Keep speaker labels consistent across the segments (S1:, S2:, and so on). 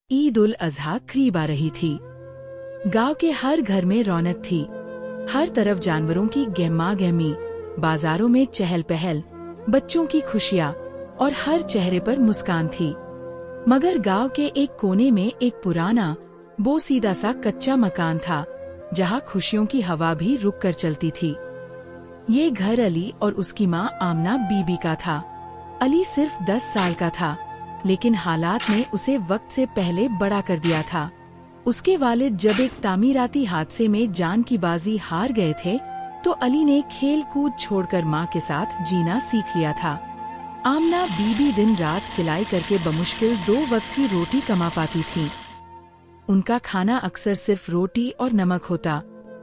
S1: ईद उल अजहा करीब आ रही थी। गांव के हर घर में रौनक थी। हर तरफ जानवरों की गहमा गहमी, बाजारों में चहल पहल, बच्चों की खुशियाँ और हर चेहरे पर मुस्कान थी। मगर गांव के एक कोने में एक पुराना बोसीदा सा कच्चा मकान था, जहां खुशियों की हवा भी रुक कर चलती थी। ये घर अली और उसकी माँ आमना बीबी का था। अली सिर्फ 10 साल का था, लेकिन हालात ने उसे वक्त से पहले बड़ा कर दिया था। उसके वालिद जब एक तामीराती हादसे में जान की बाजी हार गए थे, तो अली ने खेल कूद छोड़कर माँ के साथ जीना सीख लिया था। आमना बीबी दिन रात सिलाई करके बमुश्किल 2 वक्त की रोटी कमा पाती थी। उनका खाना अक्सर सिर्फ रोटी और नमक होता,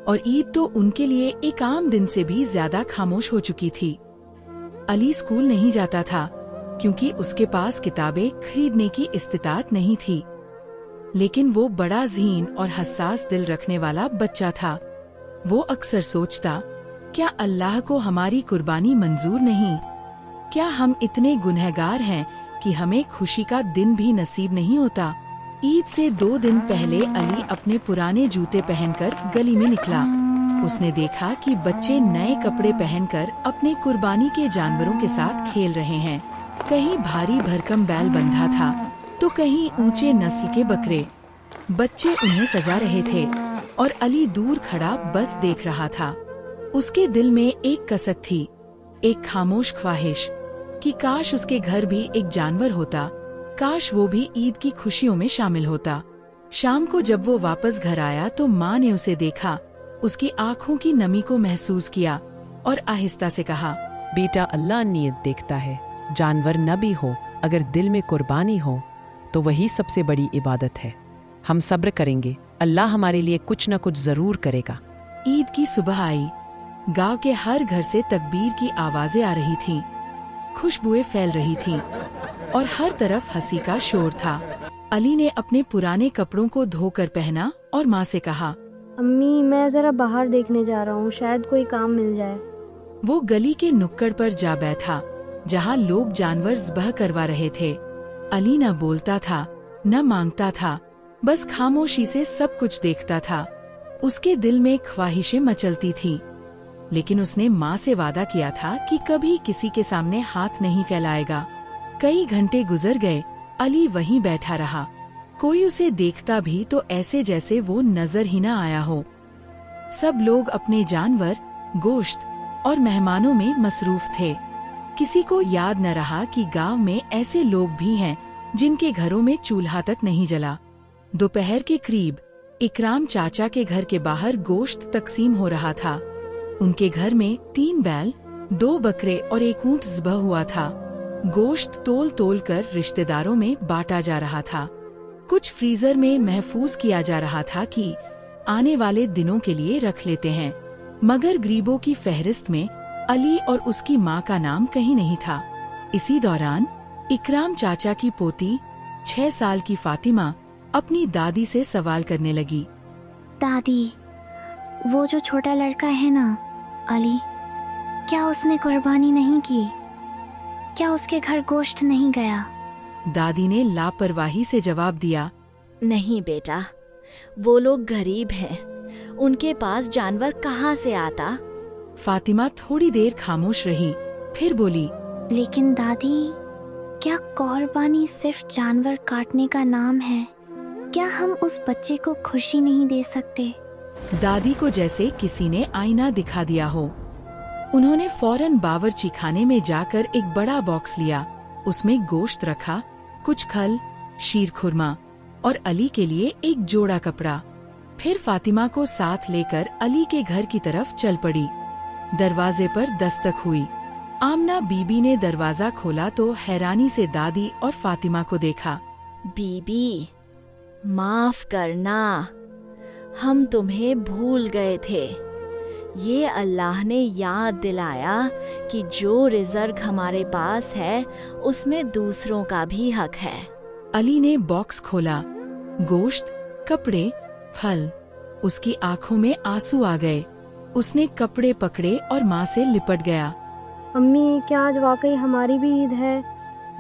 S1: और ईद तो उनके लिए एक आम दिन से भी ज्यादा खामोश हो चुकी थी। अली स्कूल नहीं जाता था, क्योंकि उसके पास किताबें खरीदने की इस्तिताअत नहीं थी। लेकिन वो बड़ा ज़हीन और हसास दिल रखने वाला बच्चा था। वो अक्सर सोचता, क्या अल्लाह को हमारी कुर्बानी मंजूर नहीं? क्या हम इतने गुनहगार हैं कि हमें खुशी का दिन भी नसीब नहीं होता? ईद से 2 दिन पहले अली अपने पुराने जूते पहनकर गली में निकला। उसने देखा कि बच्चे नए कपड़े पहनकर अपने कुर्बानी के जानवरों के साथ खेल रहे हैं। कहीं भारी भरकम बैल बंधा था, तो कहीं ऊंचे नस्ल के बकरे। बच्चे उन्हें सजा रहे थे और अली दूर खड़ा बस देख रहा था। उसके दिल में एक कसक थी, एक खामोश ख्वाहिश कि काश उसके घर भी एक जानवर होता, काश वो भी ईद की खुशियों में शामिल होता। शाम को जब वो वापस घर आया तो माँ ने उसे देखा, उसकी आँखों की नमी को महसूस किया और आहिस्ता से कहा,
S2: बेटा, अल्लाह नीयत देखता है। जानवर न भी हो, अगर दिल में कुर्बानी हो तो वही सबसे बड़ी इबादत है। हम सब्र करेंगे, अल्लाह हमारे लिए कुछ न कुछ जरूर करेगा।
S1: ईद की सुबह आई। गांव के हर घर से तकबीर की आवाजें आ रही थीं, खुशबुएं फैल रही थीं और हर तरफ हंसी का शोर था। अली ने अपने पुराने कपड़ों को धोकर पहना और माँ से कहा,
S3: अम्मी, मैं जरा बाहर देखने जा रहा हूँ, शायद कोई काम मिल जाए।
S1: वो गली के नुक्कड़ पर जा बैठा, जहाँ लोग जानवर ज़बह करवा रहे थे। अली न बोलता था, न मांगता था, बस खामोशी से सब कुछ देखता था। उसके दिल में ख्वाहिशें मचलती थीं, लेकिन उसने माँ से वादा किया था कि कभी किसी के सामने हाथ नहीं फैलाएगा। कई घंटे गुजर गए, अली वहीं बैठा रहा। कोई उसे देखता भी तो ऐसे जैसे वो नजर ही न आया हो। सब लोग अपने जानवर, गोश्त और मेहमानों में मसरूफ थे। किसी को याद न रहा कि गांव में ऐसे लोग भी हैं जिनके घरों में चूल्हा तक नहीं जला। दोपहर के करीब इकराम चाचा के घर के बाहर गोश्त तकसीम हो रहा था। उनके घर में 3 बैल, 2 बकरे और 1 ऊंट ज़बह हुआ था। गोश्त तोल तोल कर रिश्तेदारों में बांटा जा रहा था। कुछ फ्रीजर में महफूज किया जा रहा था कि आने वाले दिनों के लिए रख लेते हैं। मगर गरीबों की फहरिस्त में अली और उसकी माँ का नाम कहीं नहीं था। इसी दौरान इकराम चाचा की पोती 6 साल की फातिमा अपनी दादी से सवाल करने लगी,
S4: दादी, वो जो छोटा लड़का है ना, अली, क्या उसने कुर्बानी नहीं की? क्या उसके घर गोश्त नहीं गया?
S1: दादी ने लापरवाही से जवाब दिया,
S5: नहीं बेटा, वो लोग गरीब हैं, उनके पास जानवर कहाँ से आता?
S1: फातिमा थोड़ी देर खामोश रही, फिर बोली,
S4: लेकिन दादी, क्या कुर्बानी सिर्फ जानवर काटने का नाम है? क्या हम उस बच्चे को खुशी नहीं दे सकते?
S1: दादी को जैसे किसी ने आईना दिखा दिया हो। उन्होंने फौरन बावर्ची खाने में जाकर एक बड़ा बॉक्स लिया। उसमें गोश्त रखा, कुछ खल, शीर खुरमा और अली के लिए एक जोड़ा कपड़ा। फिर फातिमा को साथ लेकर अली के घर की तरफ चल पड़ी। दरवाजे पर दस्तक हुई। आमना बीबी ने दरवाजा खोला तो हैरानी से दादी और फातिमा को देखा।
S5: बीबी, माफ करना, हम तुम्हें भूल गए थे। ये अल्लाह ने याद दिलाया कि जो रिजर्व हमारे पास है उसमें दूसरों का भी हक है।
S1: अली ने बॉक्स खोला, गोश्त, कपड़े, फल। उसकी आंखों में आंसू आ गए। उसने कपड़े पकड़े और माँ से लिपट गया।
S3: अम्मी, क्या आज वाकई हमारी भी ईद है?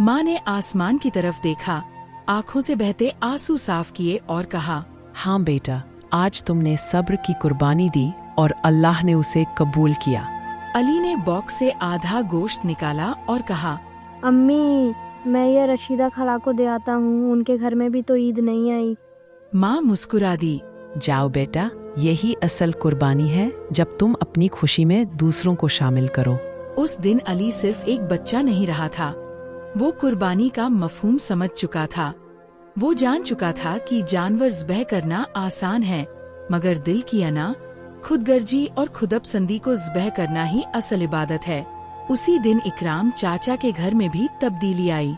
S1: माँ ने आसमान की तरफ देखा। आंखों से बहते आंसू साफ किए और कहा,
S2: हाँ बेटा, आज तुमने सब्र की कुर्बानी दी और अल्लाह ने उसे कबूल किया।
S1: अली ने बॉक्स से आधा गोश्त निकाला और कहा,
S3: अम्मी, मैं ये रशीदा खला को दे आता हूँ, उनके घर में भी तो ईद नहीं आई।
S1: माँ मुस्कुरा दी।
S2: जाओ बेटा, यही असल कुर्बानी है, जब तुम अपनी खुशी में दूसरों को शामिल करो।
S1: उस दिन अली सिर्फ एक बच्चा नहीं रहा था, वो कुर्बानी का मफहूम समझ चुका था। वो जान चुका था कि जानवर ज़बह करना आसान है, मगर दिल की अना, खुदगर्जी और खुदपसंदी को ज़बह करना ही असल इबादत है। उसी दिन इकराम चाचा के घर में भी तब्दीली आई।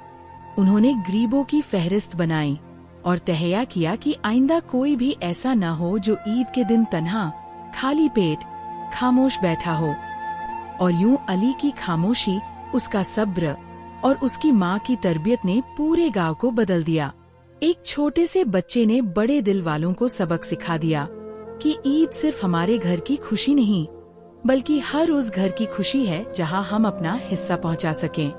S1: उन्होंने गरीबों की फहरिस्त बनाई और तहैया किया कि आइंदा कोई भी ऐसा न हो जो ईद के दिन तन्हा, खाली पेट, खामोश बैठा हो। और यूं अली की खामोशी, उसका सब्र और उसकी माँ की तरबियत ने पूरे गांव को बदल दिया। एक छोटे से बच्चे ने बड़े दिल वालों को सबक सिखा दिया कि ईद सिर्फ हमारे घर की खुशी नहीं, बल्कि हर उस घर की खुशी है जहां हम अपना हिस्सा पहुंचा सकें।